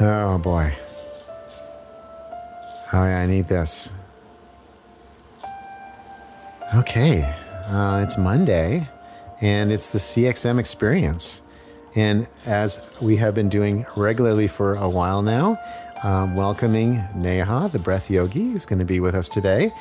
Oh boy. Oh yeah, I need this. Okay. It's Monday, and it's the CXM experience. And as we have been doing regularly for a while now, welcoming Neha, the Breath Yogi, is going to be with us today.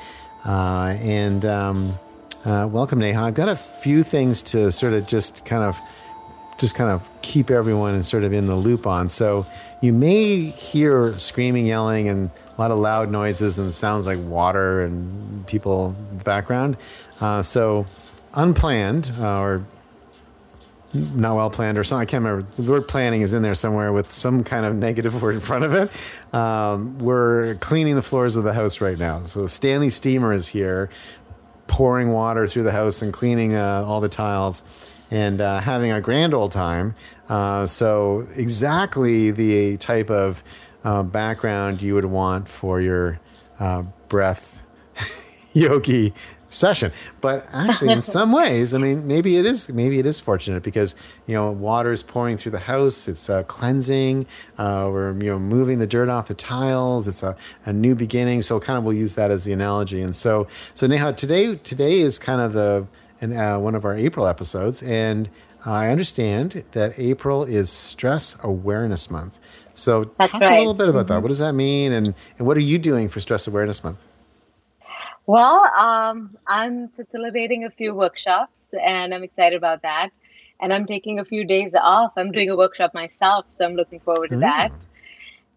Welcome, Neha. I've got a few things to sort of just kind of keep everyone sort of in the loop on. So you may hear screaming, yelling, and a lot of loud noises, and it sounds like water and people in the background. So unplanned or not well planned or something. I can't remember. The word planning is in there somewhere with some kind of negative word in front of it. We're cleaning the floors of the house right now. So Stanley Steamer is here, pouring water through the house and cleaning all the tiles and having a grand old time. So exactly the type of background you would want for your breath yogi session. But actually, in some ways, I mean, maybe it is fortunate because, water is pouring through the house. It's cleansing. We're, moving the dirt off the tiles. It's a new beginning. So kind of we'll use that as the analogy. And so Neha, today is kind of one of our April episodes. And I understand that April is Stress Awareness Month. So That's talk right. a little bit about that. What does that mean? And what are you doing for Stress Awareness Month? Well, I'm facilitating a few workshops and I'm excited about that. And I'm taking a few days off. I'm doing a workshop myself, so I'm looking forward to that. Oh.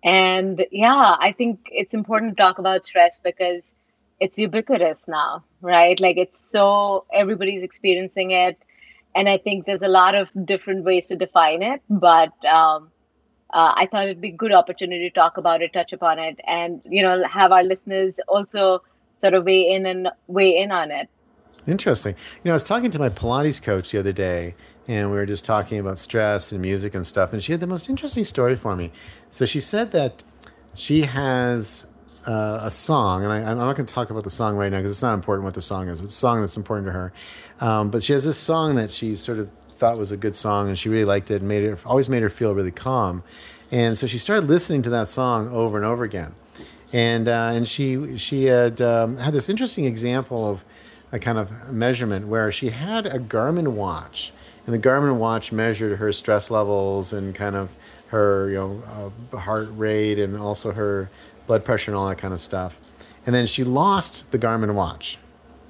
And yeah, I think it's important to talk about stress because it's ubiquitous now, right? Like everybody's experiencing it. And I think there's a lot of different ways to define it, but I thought it'd be a good opportunity to talk about it, touch upon it, and have our listeners also sort of weigh in on it. Interesting. I was talking to my Pilates coach the other day, and we were just talking about stress and music and stuff, and she had the most interesting story for me. So she said that she has a song, and I'm not going to talk about the song right now because it's not important what the song is. It's a song that's important to her. But she has this song that she sort of thought was a good song, and she really liked it, and always made her feel really calm. And so she started listening to that song over and over again. And she had this interesting example of a kind of measurement where she had a Garmin watch, and the Garmin watch measured her stress levels and kind of her heart rate and also her blood pressure and all that kind of stuff. And then she lost the Garmin watch,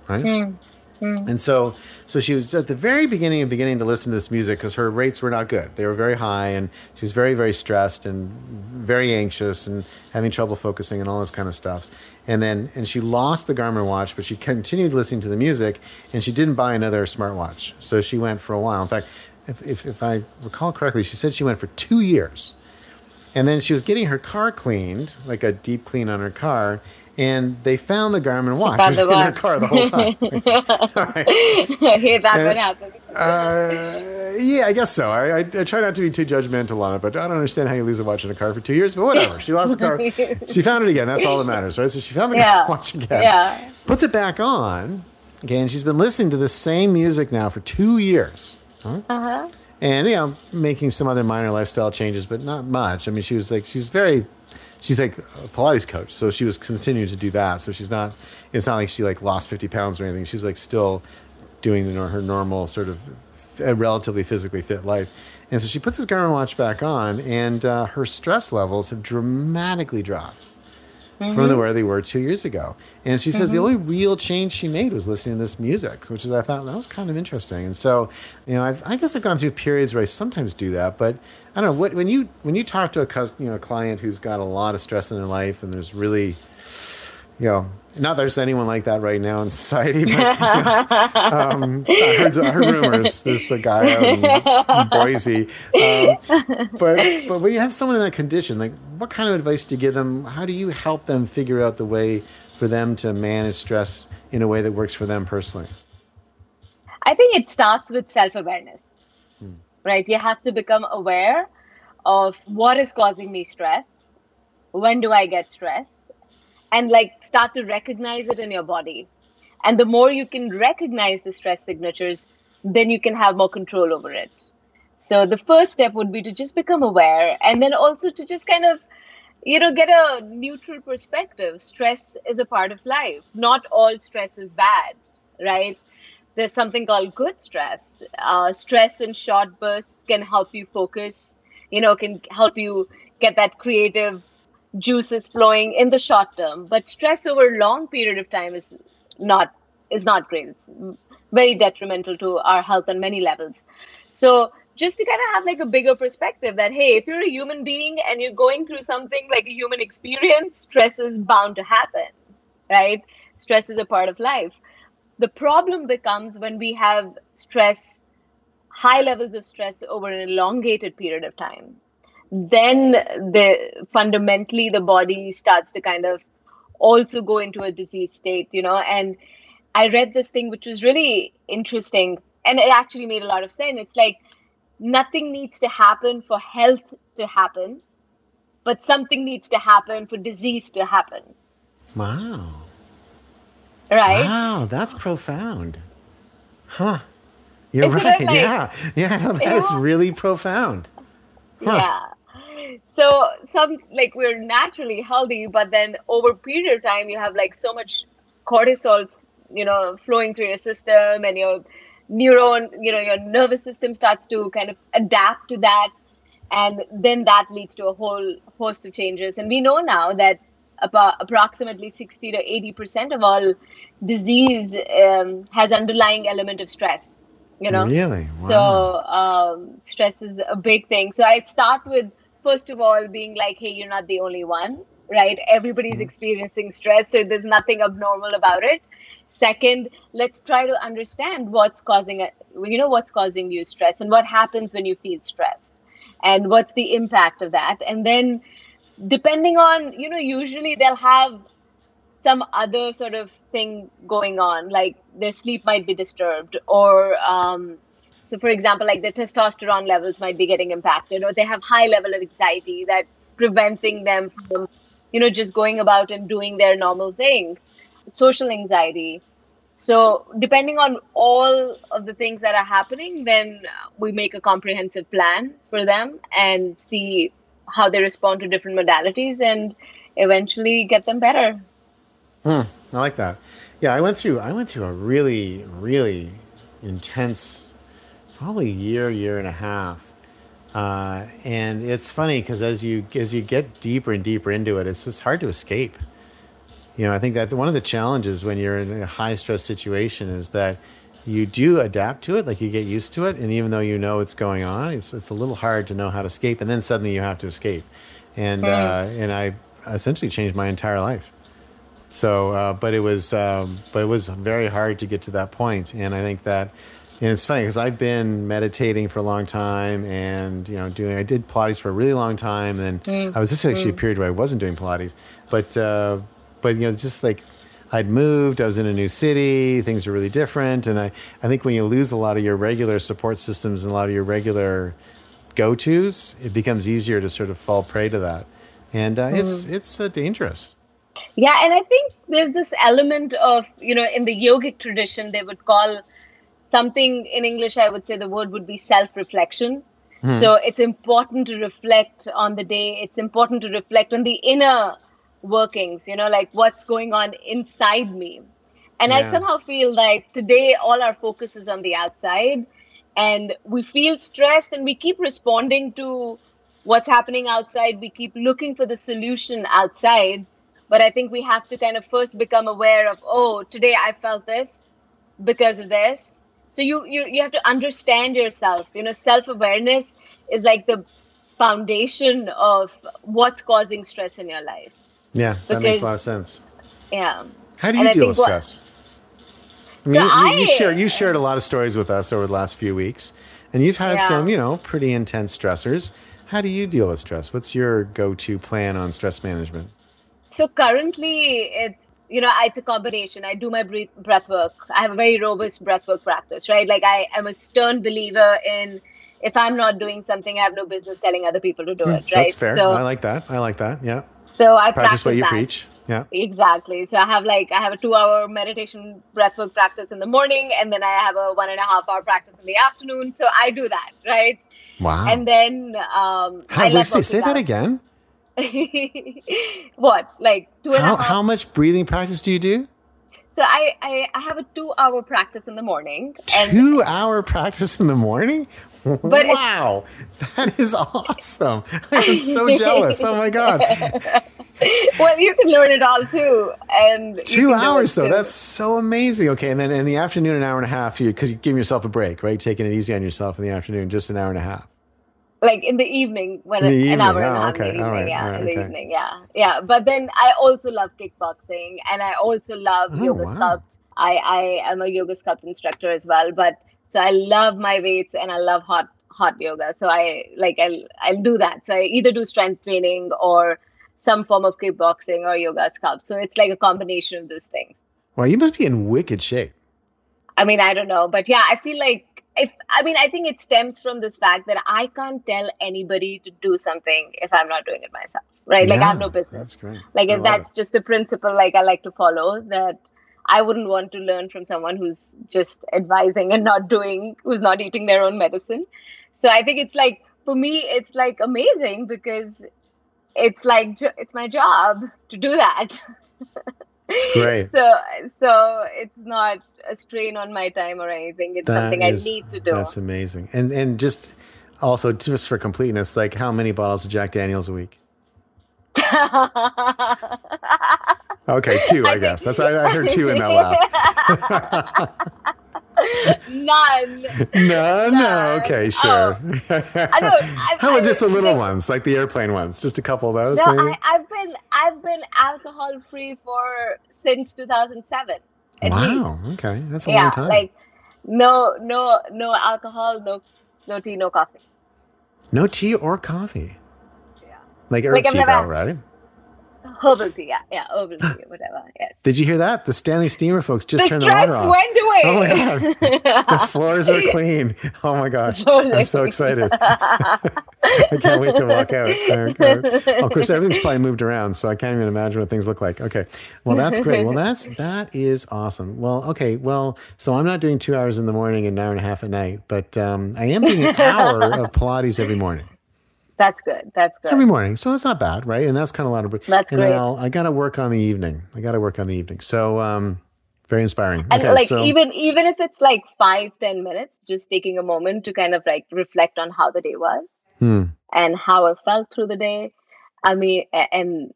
right? Mm, mm, And so she was at the very beginning to listen to this music because her rates were not good. They were very high, and she was very, very stressed and very anxious and having trouble focusing and all this kind of stuff. And she lost the Garmin watch, but she continued listening to the music, and she didn't buy another smartwatch. So she went for a while. In fact, if I recall correctly, she said she went for 2 years. And then she was getting her car cleaned, like a deep clean on her car, and they found the Garmin watch. She was in her car the whole time. All right. Hey, that's what happens. Yeah, I guess so. I try not to be too judgmental on it, but I don't understand how you lose a watch in a car for 2 years, but whatever. She lost the car. She found it again. That's all that matters, right? So she found the watch again. Yeah. Puts it back on. Okay, and she's been listening to the same music now for 2 years. Huh? Uh-huh. And, making some other minor lifestyle changes, but not much. I mean, she's like a Pilates coach, so she was continuing to do that. So it's not like she like lost 50 pounds or anything. She's like still doing her normal sort of relatively physically fit life. And so she puts this Garmin watch back on, and her stress levels have dramatically dropped from where they were 2 years ago. And she says the only real change she made was listening to this music, which is, I thought that was kind of interesting. And so, I guess I've gone through periods where I sometimes do that, but I don't know, when you talk to a client who's got a lot of stress in their life, and there's really, not there's anyone like that right now in society, but I heard rumors. There's a guy out in Boise. But when you have someone in that condition, like, what kind of advice do you give them? How do you help them figure out the way for them to manage stress in a way that works for them personally? I think it starts with self-awareness, right? You have to become aware of what is causing me stress. When do I get stressed? And start to recognize it in your body. And the more you can recognize the stress signatures, then you can have more control over it. So the first step would be to just become aware, and then also to just kind of, get a neutral perspective. Stress is a part of life. Not all stress is bad, right? There's something called good stress. Stress in short bursts can help you focus, can help you get that creative juices flowing in the short term. But stress over a long period of time not not great. It's very detrimental to our health on many levels. So just to kind of have like a bigger perspective that, hey, if you're a human being and you're going through something like a human experience, stress is bound to happen, right? Stress is a part of life. The problem becomes when we have high levels of stress over an elongated period of time. Then fundamentally the body starts to kind of also go into a disease state, and I read this thing which was really interesting, and it actually made a lot of sense. It's like nothing needs to happen for health to happen, but something needs to happen for disease to happen. Wow. Right? Wow, that's profound. Huh. You're Isn't right. it like, Yeah, no, that is really profound. Huh. Yeah. So we're naturally healthy, but then over a period of time, you have like so much cortisol, flowing through your system, and your your nervous system starts to kind of adapt to that. And then that leads to a whole host of changes. And we know now that about approximately 60 to 80% of all disease has underlying element of stress, Really? So Wow. stress is a big thing. So I'd start with, first of all, being like, hey, you're not the only one, right? Everybody's experiencing stress, so there's nothing abnormal about it. Second, let's try to understand what's causing you stress, and what happens when you feel stressed, and what's the impact of that. And then depending on, usually they'll have some other sort of thing going on, like their sleep might be disturbed, or so for example, like their testosterone levels might be getting impacted, or they have high level of anxiety that's preventing them from, just going about and doing their normal thing, social anxiety. So depending on all of the things that are happening, then we make a comprehensive plan for them and see how they respond to different modalities, and eventually get them better. I like that. Yeah, I went through a really, really intense, probably year and a half. And it's funny because as you get deeper and deeper into it, it's just hard to escape. I think that one of the challenges when you're in a high stress situation is that you do adapt to it, like you get used to it, and even though you know it's going on, it's a little hard to know how to escape, and then suddenly you have to escape, Hmm. and I essentially changed my entire life. So, but it was very hard to get to that point, and I think that, and it's funny because I've been meditating for a long time, and I did Pilates for a really long time, and then Hmm. I was just actually a Hmm. period where I wasn't doing Pilates, but just like I'd moved, I was in a new city, things were really different, and I think when you lose a lot of your regular support systems and a lot of your regular go tos, it becomes easier to sort of fall prey to that, and Hmm. it's dangerous. Yeah, and I think there's this element of, in the yogic tradition, they would call something in English, I would say the word would be self-reflection. So it's important to reflect on the day. It's important to reflect on the inner workings, like what's going on inside me. And I Yeah. somehow feel like today all our focus is on the outside, and we feel stressed and we keep responding to what's happening outside. We keep looking for the solution outside. But I think we have to kind of first become aware of, oh, today I felt this because of this. So you have to understand yourself. Self-awareness is like the foundation of what's causing stress in your life. Yeah, that makes a lot of Because sense. yeah. How do And you I deal think with what stress? I so mean, I you shared a lot of stories with us over the last few weeks, and you've had some, yeah. pretty intense stressors. How do you deal with stress? What's your go-to plan on stress management? So currently it's a combination. I do my breath work. I have a very robust breath work practice, right? Like I am a stern believer in, if I'm not doing something, I have no business telling other people to do it, That's right? fair. So I like that. I like that. Yeah. so I Practice what practice you that. preach. Yeah. Exactly. So I have a 2 hour meditation breathwork practice in the morning, and then I have a 1.5 hour practice in the afternoon. So I do that, right? Wow. And then How, I wait, love say working that out. again. What, like two and a half? How much breathing practice do you do? So I have a 2 hour practice in the morning, and 2 hour practice in the morning? but it's Wow, that is awesome. I am so jealous. Oh my God. well, you can learn it all too, and you Two can do it hours though. That's too. so amazing. Okay. And then in the afternoon, an hour and a half, because you give yourself a break, right? Taking it easy on yourself in the afternoon, just an hour and a half. Like in the evening, In the an evening. hour and a Oh, half in the okay. All evening, right. All yeah, right. in the Okay. evening, yeah, yeah. But then I also love kickboxing, and I also love Oh, yoga wow. sculpt. I am a yoga sculpt instructor as well, but so I love my weights and I love hot yoga. So I'll do that. So I either do strength training or some form of kickboxing or yoga sculpt. So it's like a combination of those things. Well, you must be in wicked shape. I mean, I don't know, but yeah, I feel like if I mean, I think it stems from this fact that I can't tell anybody to do something if I'm not doing it myself, right? Like I have Yeah, no that's business. great. Like I if love it. that's just a principle, like I like to follow, that I wouldn't want to learn from someone who's just advising and not doing, who's not eating their own medicine. So I think it's like for me, it's like amazing because it's like it's my job to do that. It's great. so so it's not a strain on my time or anything. It's That something I is, need to do. that's amazing. And just also just for completeness, like how many bottles of Jack Daniels a week? Okay, two, I I think guess. I heard two in that laugh. none, No, no. none. Okay, Oh, sure. I don't. How about just the little ones, like the airplane ones? Just a couple of No, those, maybe? I've been alcohol free for since 2007 at Wow. least. Okay, that's a long Yeah, time. like no alcohol, no tea, no coffee. No tea or coffee. Yeah, Like like herb I've tea, though, never right? herbal tea. Yeah, yeah, herbal tea, whatever. Yes. Did you hear that? The Stanley Steamer folks just The turned the water stress off. went Oh my God. away. The floors are clean. Oh my gosh. I'm so Totally. excited. I can't wait to walk out. Of course, everything's probably moved around, so I can't even imagine what things look like. Okay. Well, that's great. Well, that is awesome. Well, okay. Well, so I'm not doing 2 hours in the morning and an hour and a half at night, but I am doing an hour of Pilates every morning. That's good. That's Every good. morning. So that's not bad, right? And that's kind of a lot of, That's and then great. I got to work on the evening. I got to work on the evening. So, very inspiring. And Okay. like So, even if it's like 5, 10 minutes, just taking a moment to kind of like reflect on how the day was hmm. and how I felt through the day. I mean, and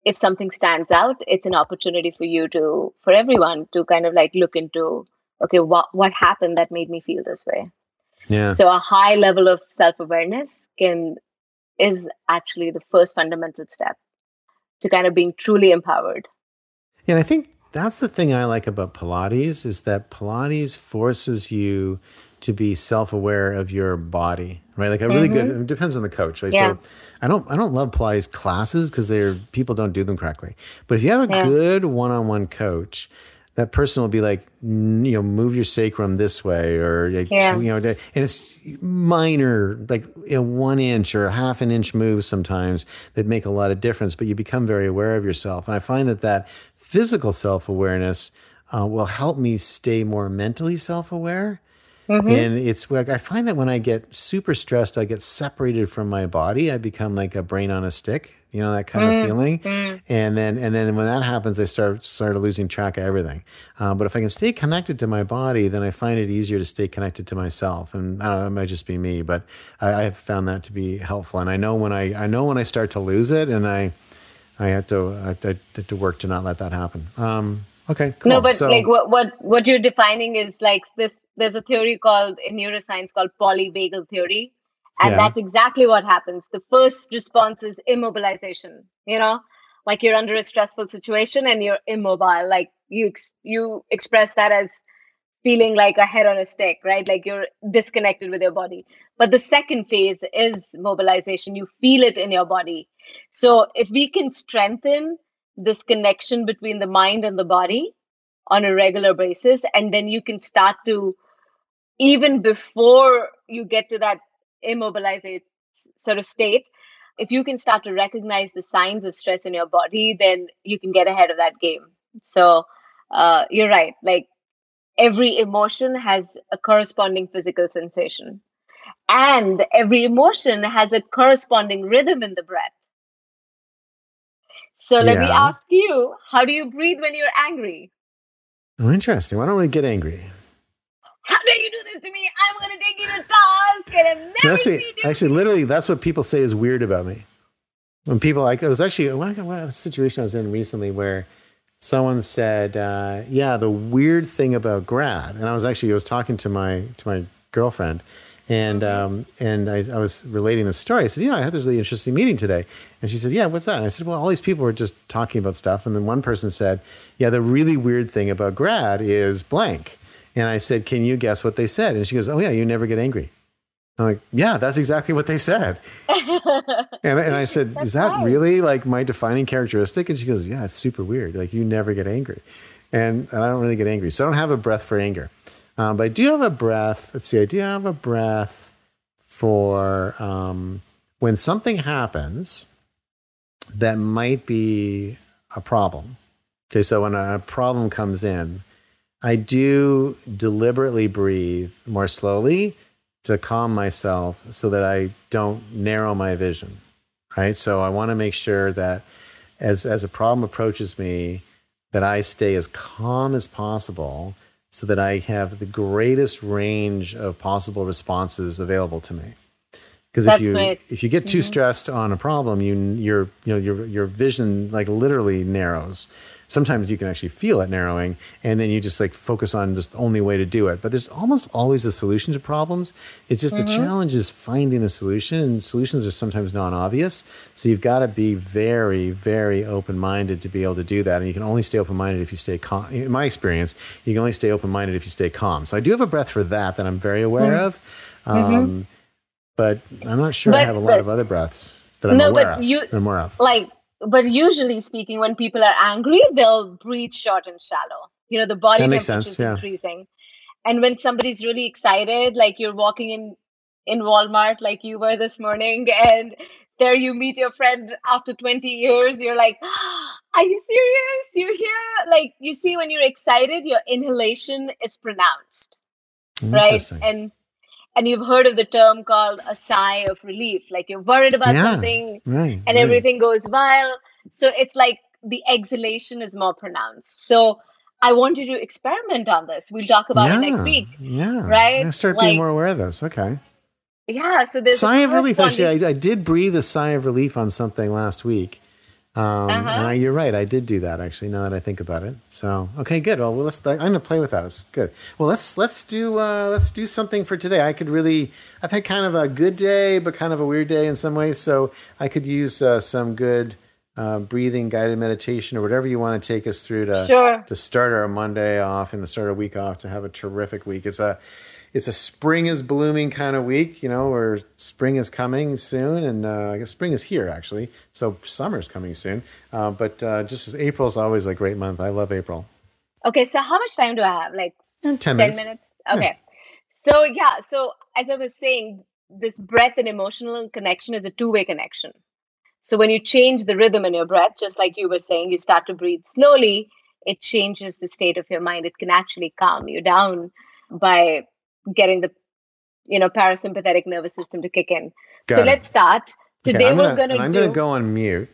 if something stands out, it's an opportunity for you to, for everyone to kind of like look into, okay, what happened that made me feel this way. Yeah. So a high level of self-awareness can is actually the first fundamental step to kind of being truly empowered. And I think that's the thing I like about Pilates is that Pilates forces you to be self-aware of your body, right? Like a really good, Mm-hmm. it depends on the coach, right? Yeah, So I don't love Pilates classes because people don't do them correctly. But if you have a yeah, good one-on-one coach, that person will be like, move your sacrum this way, or like, yeah. and it's minor, like 1 inch or half an inch moves sometimes that make a lot of difference. But you become very aware of yourself, and I find that physical self awareness will help me stay more mentally self aware. Mm-hmm. And it's like I find that when I get super stressed, I get separated from my body. I become like a brain on a stick, that kind of feeling. Mm-hmm. And then when that happens, I start losing track of everything. But if I can stay connected to my body, then I find it easier to stay connected to myself. And I don't know, it might just be me, but I have found that to be helpful. And I know when I start to lose it, and I had to work to not let that happen. Okay, No, cool. but like So what you're defining is like this. There's a theory called in neuroscience called polyvagal theory, and yeah, that's exactly what happens. The first response is immobilization. Like you're under a stressful situation and you're immobile. Like you express that as feeling like a head on a stick, right? Like you're disconnected with your body. But the second phase is mobilization. You feel it in your body. So if we can strengthen this connection between the mind and the body on a regular basis, and then you can start to, even before you get to that immobilized sort of state, if you can start to recognize the signs of stress in your body, then you can get ahead of that game. So you're right. Like every emotion has a corresponding physical sensation, and every emotion has a corresponding rhythm in the breath. So let me Yeah. ask you, how do you breathe when you're angry? Oh, interesting. Why don't we get angry? How dare you do this to me? I'm going to take you to task and I've No, never seen you. actually, literally, that's what people say is weird about me. When people like, it was actually a situation I was in recently where someone said, "Yeah, the weird thing about grad," and I was talking to my girlfriend, and I was relating the story. I said, "I had this really interesting meeting today," and she said, "Yeah, what's that?" And I said, "Well, all these people were just talking about stuff," and then one person said, "Yeah, the really weird thing about grad is blank," and I said, "Can you guess what they said?" And she goes, "Oh yeah, you never get angry." I'm like, "Yeah, that's exactly what they said." And I said, "Is That's that nice. really like my defining characteristic?" And she goes, "Yeah, it's super weird. Like you never get angry." And I don't really get angry. So I don't have a breath for anger. But I do have a breath. Let's see. I do have a breath for when something happens that might be a problem. Okay. So when a problem comes in, I do deliberately breathe more slowly to calm myself so that I don't narrow my vision. Right. So I want to make sure that as a problem approaches me, that I stay as calm as possible so that I have the greatest range of possible responses available to me. Because That's great. if you get too stressed on a problem, your vision like literally narrows. Sometimes you can actually feel it narrowing, and then you just like focus on just the only way to do it. But there's almost always a solution to problems. It's just the challenge is finding the solution, and solutions are sometimes non-obvious. So you've got to be very, very open-minded to be able to do that. And you can only stay open-minded if you stay calm. In my experience, you can only stay open-minded if you stay calm. So I do have a breath for that I'm very aware of. But I'm not sure I have a lot of other breaths that I'm No, aware but of. I'm aware of. but usually speaking, when people are angry, they'll breathe short and shallow. The body That makes temperature sense. is Yeah. increasing. And when somebody's really excited, like you're walking in Walmart, like you were this morning, and there you meet your friend after 20 years, you're like, are you serious? You're here? Like you see, when you're excited, your inhalation is pronounced, right? Interesting. And you've heard of the term called a sigh of relief, like you're worried about Yeah. something Right. and Right. everything goes well. So it's like the exhalation is more pronounced. So I want you to experiment on this. We'll talk about it next Yeah. week, Yeah. I'm right? gonna start being Like, more aware of this. Okay. yeah, so there's a Sigh of relief. corresponding. Actually, I did breathe a sigh of relief on something last week. Uh-huh. You're right. I did do that actually. Now that I think about it. So okay, good. Well, I'm gonna play with that. It's good. Well, let's do something for today. I've had kind of a good day, but kind of a weird day in some ways. So I could use some good breathing guided meditation or whatever you want to take us through Sure. to start our Monday off and to start our week off to have a terrific week. It's a spring is blooming kind of week, where spring is coming soon, and I guess spring is here actually. So summer's coming soon. But just as April is always a great month. I love April. Okay, so how much time do I have? Like And 10 10 minutes. minutes? Yeah. Okay. So, yeah, so as I was saying, this breath and emotional connection is a two-way connection. So when you change the rhythm in your breath, just like you were saying, you start to breathe slowly, it changes the state of your mind. It can actually calm you down by getting the parasympathetic nervous system to kick in. So Got it. let's start. Okay, Today we're gonna I'm gonna do. go on mute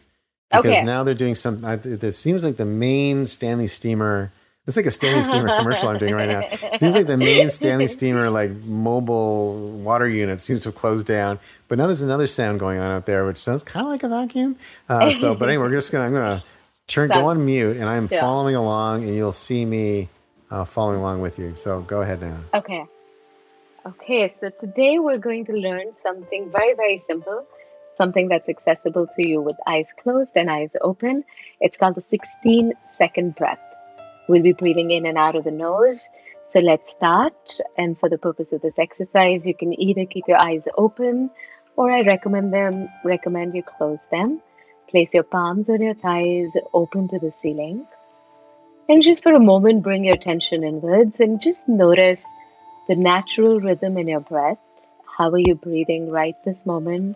because Okay. now they're doing something. It seems like the main Stanley Steamer. It's like a Stanley Steamer commercial I'm doing right now. It seems like the main Stanley Steamer mobile water unit seems to have closed down. But now there's another sound going on out there, which sounds kind of like a vacuum. But anyway, I'm gonna go on mute, and I'm Sure. following along, and you'll see me following along with you. So go ahead now. Okay. Okay, so today we're going to learn something very, very simple, something that's accessible to you with eyes closed and eyes open. It's called the 16-second breath. We'll be breathing in and out of the nose. So let's start. And for the purpose of this exercise, you can either keep your eyes open, or I recommend you close them. Place your palms on your thighs, open to the ceiling. And just for a moment, bring your attention inwards and just notice the natural rhythm in your breath. How are you breathing right this moment?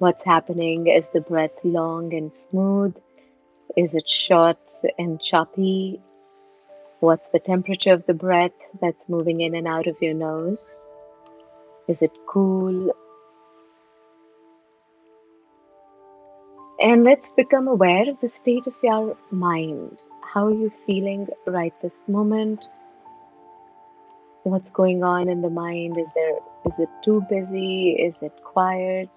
What's happening? Is the breath long and smooth? Is it short and choppy? What's the temperature of the breath that's moving in and out of your nose? Is it cool? And let's become aware of the state of your mind. How are you feeling right this moment? What's going on in the mind? Is it too busy? Is it quiet?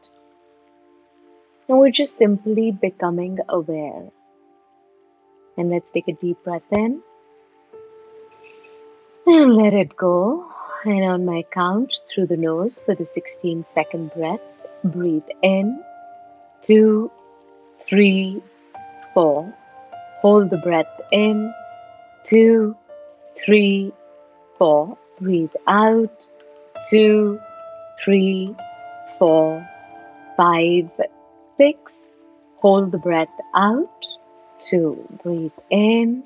And we're just simply becoming aware. And let's take a deep breath in and let it go. And on my count through the nose for the 16-second breath, breathe in, 2, 3, 4. Hold the breath in, 2, 3, 4. Breathe out, 2, 3, 4, 5, 6. Hold the breath out, 2. Breathe in,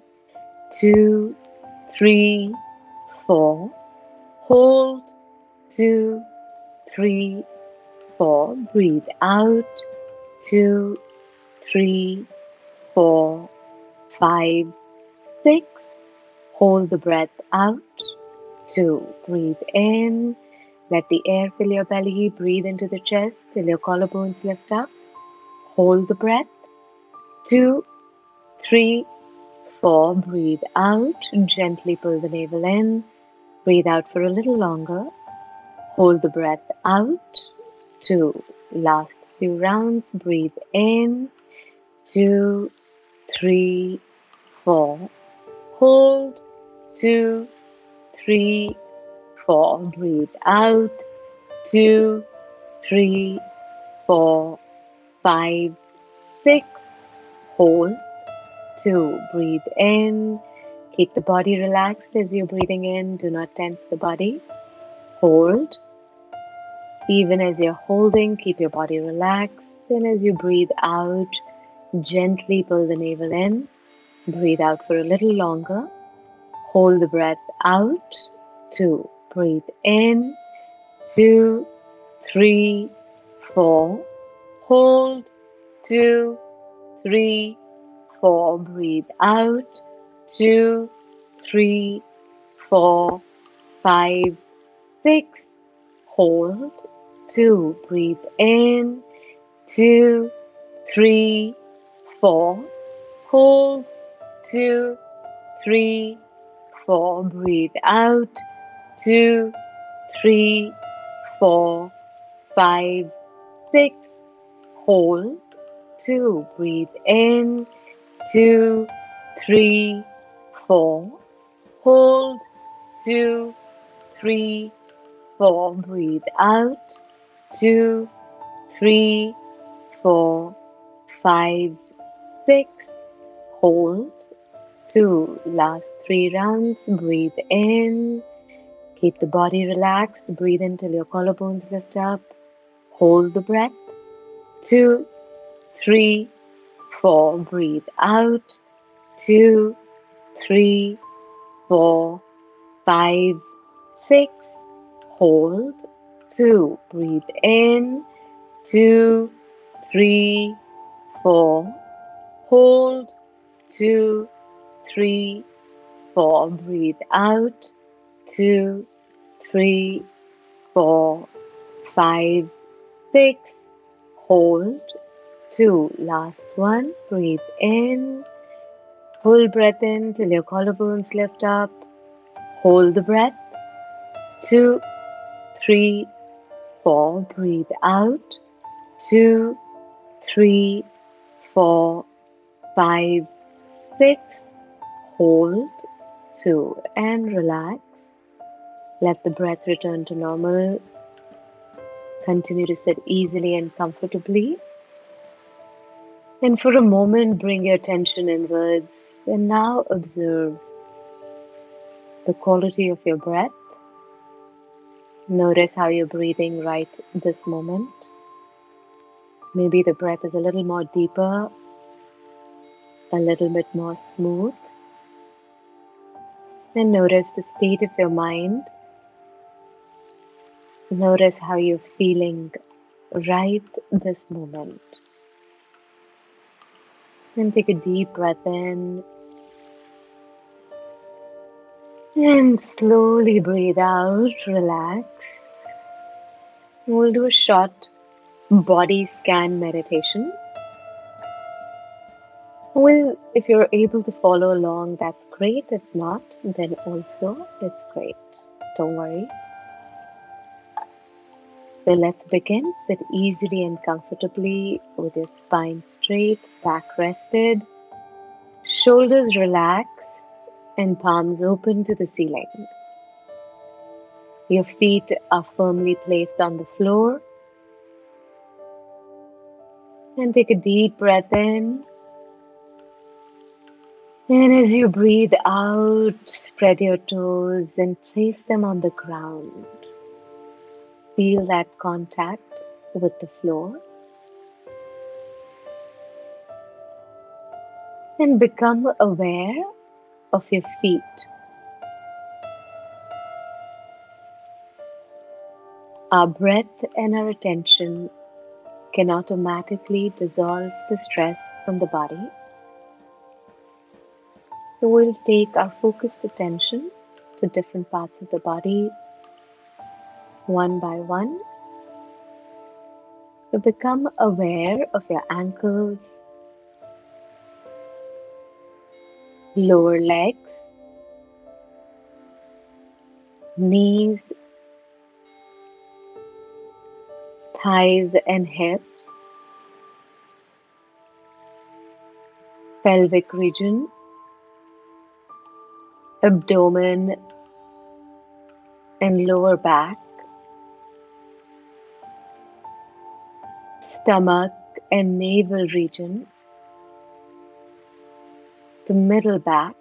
2, 3, 4. Hold, 2, 3, 4. Breathe out, 2, 3, 4, 5, 6. Hold the breath out, 2. Breathe in. Let the air fill your belly. Breathe into the chest till your collarbones lift up. Hold the breath, 2, 3, 4. Breathe out. Gently pull the navel in. Breathe out for a little longer. Hold the breath out, 2. Last few rounds. Breathe in, 2, 3, 4. Hold, 2, 3, 4. Breathe out, 2, 3, 4, 5, 6. Hold, 2. Breathe in. Keep the body relaxed as you're breathing in. Do not tense the body. Hold. Even as you're holding, keep your body relaxed. And as you breathe out, gently pull the navel in. Breathe out for a little longer. Hold the breath out. 2. Breathe in. 2, 3, 4. Hold. 2, 3, 4. Breathe out. 2, 3, 4, 5, 6. Hold. 2. Breathe in. 2, 3, 4. Hold. 2, 3, 4. Breathe out. 2, 3, 4, 5, 6. Hold. 2. Breathe in. 2, 3, 4. Hold. 2, 3, 4. Breathe out. 2, 3, 4, 5, 6. Hold. 2. Last 3 rounds. Breathe in. Keep the body relaxed. Breathe in till your collarbones lift up. Hold the breath. 2, 3, 4. Breathe out. 2, 3, 4, 5, 6. Hold. 2. Breathe in. 2, 3, 4. Hold. 2, 3, 4. Breathe out. 2, 3, 4, 5, 6. Hold. 2. Last one. Breathe in. Full breath in till your collarbones lift up. Hold the breath. 2, 3, 4. Breathe out. 2, 3, 4, 5, 6. Hold. 2. And relax. Let the breath return to normal. Continue to sit easily and comfortably. And for a moment, bring your attention inwards. And now observe the quality of your breath. Notice how you're breathing right this moment. Maybe the breath is a little more deeper, a little bit more smooth. And notice the state of your mind. Notice how you're feeling right this moment. And take a deep breath in and slowly breathe out, relax. We'll do a short body scan meditation. Well, if you're able to follow along, that's great. If not, then also it's great. Don't worry. So let's begin. Sit easily and comfortably with your spine straight, back rested, shoulders relaxed, and palms open to the ceiling. Your feet are firmly placed on the floor. And take a deep breath in. And as you breathe out, spread your toes and place them on the ground. Feel that contact with the floor. And become aware of your feet. Our breath and our attention can automatically dissolve the stress from the body. So we'll take our focused attention to different parts of the body one by one. So become aware of your ankles, lower legs, knees, thighs and hips, pelvic region, abdomen and lower back, stomach and navel region, the middle back,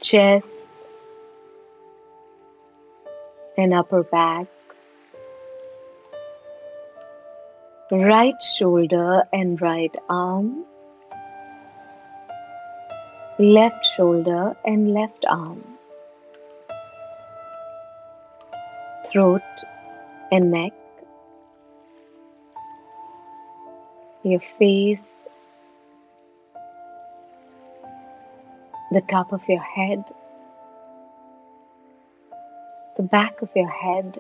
chest and upper back, right shoulder and right arm, left shoulder and left arm, throat and neck, your face, the top of your head, the back of your head,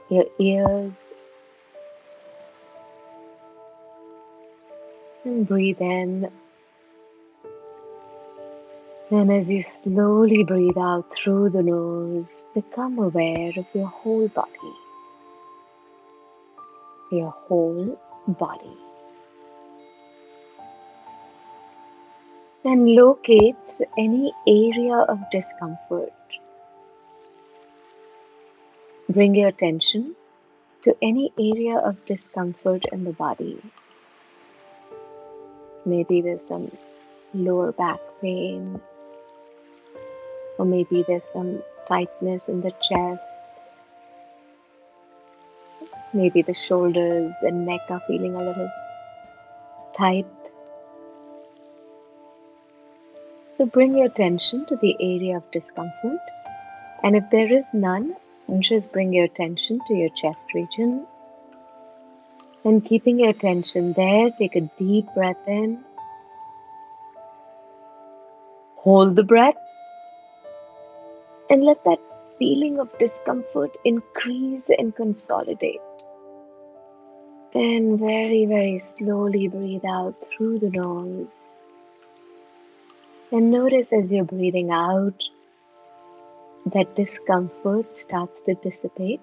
your ears, and breathe in. And as you slowly breathe out through the nose, become aware of your whole body. Your whole body. And locate any area of discomfort. Bring your attention to any area of discomfort in the body. Maybe there's some lower back pain, or maybe there's some tightness in the chest. Maybe the shoulders and neck are feeling a little tight. So bring your attention to the area of discomfort, and if there is none, just bring your attention to your chest region. And keeping your attention there, take a deep breath in. Hold the breath and let that feeling of discomfort increase and consolidate. Then very, very slowly breathe out through the nose. And notice as you're breathing out, that discomfort starts to dissipate.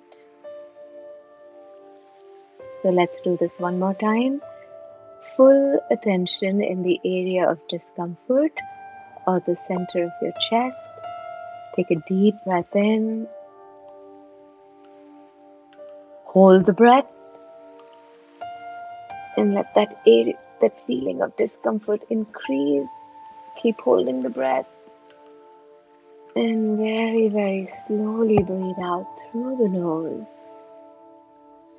So let's do this one more time. Full attention in the area of discomfort or the center of your chest. Take a deep breath in. Hold the breath. And let that feeling of discomfort increase. Keep holding the breath. And very, very slowly breathe out through the nose.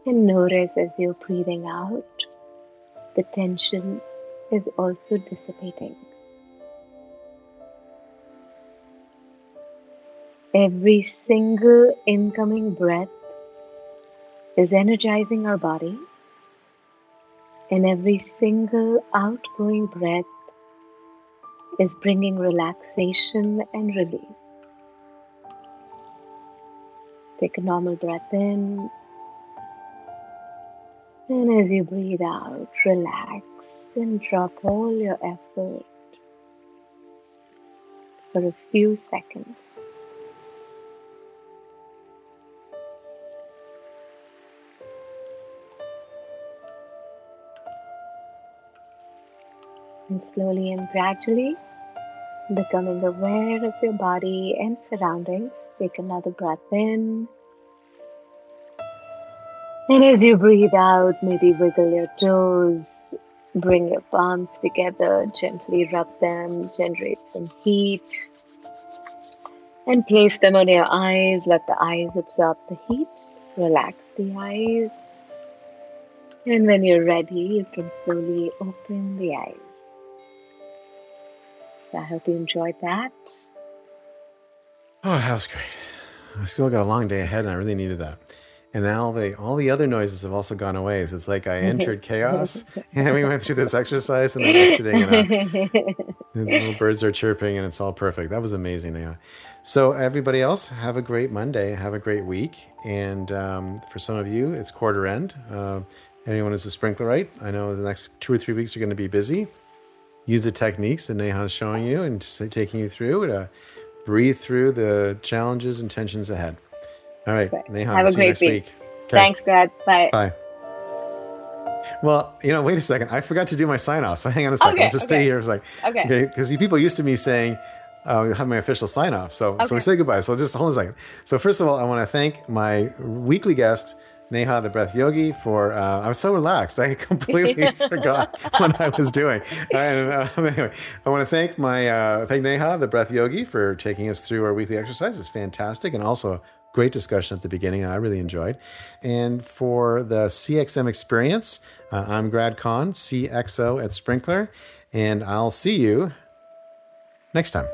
And notice as you're breathing out, the tension is also dissipating. Every single incoming breath is energizing our body, and every single outgoing breath is bringing relaxation and relief. Take a normal breath in, and as you breathe out, relax and drop all your effort for a few seconds. And slowly and gradually, becoming aware of your body and surroundings, take another breath in. And as you breathe out, maybe wiggle your toes, bring your palms together, gently rub them, generate some heat, and place them on your eyes. Let the eyes absorb the heat. Relax the eyes. And when you're ready, you can slowly open the eyes. So I hope you enjoyed that. Oh, that was great. I still got a long day ahead, and I really needed that. And now all the other noises have also gone away. So it's like I entered chaos, and we went through this exercise, and I'm exiting, and the little birds are chirping, and it's all perfect. That was amazing, Neha. So everybody else, have a great Monday. Have a great week. And for some of you, it's quarter end. Anyone who's a sprinklerite, I know the next 2 or 3 weeks are going to be busy. Use the techniques that Neha is showing you and just taking you through to breathe through the challenges and tensions ahead. All right, Neha, have a see you great next week. Okay. Thanks, Brad. Bye. Bye. Well, wait a second. I forgot to do my sign off. So hang on a second. Let's just stay here. It's like, okay. Because people used to me saying, have my official sign off. So we say goodbye. So just hold on a second. So first of all, I want to thank my weekly guest, Neha, the Breath Yogi, for, I was so relaxed. I completely forgot what I was doing. And anyway, I want to thank thank Neha, the Breath Yogi, for taking us through our weekly exercise. It's fantastic. And also a great discussion at the beginning I really enjoyed. And for the CXM experience, I'm Grad Khan, CXO at Sprinkler, and I'll see you next time.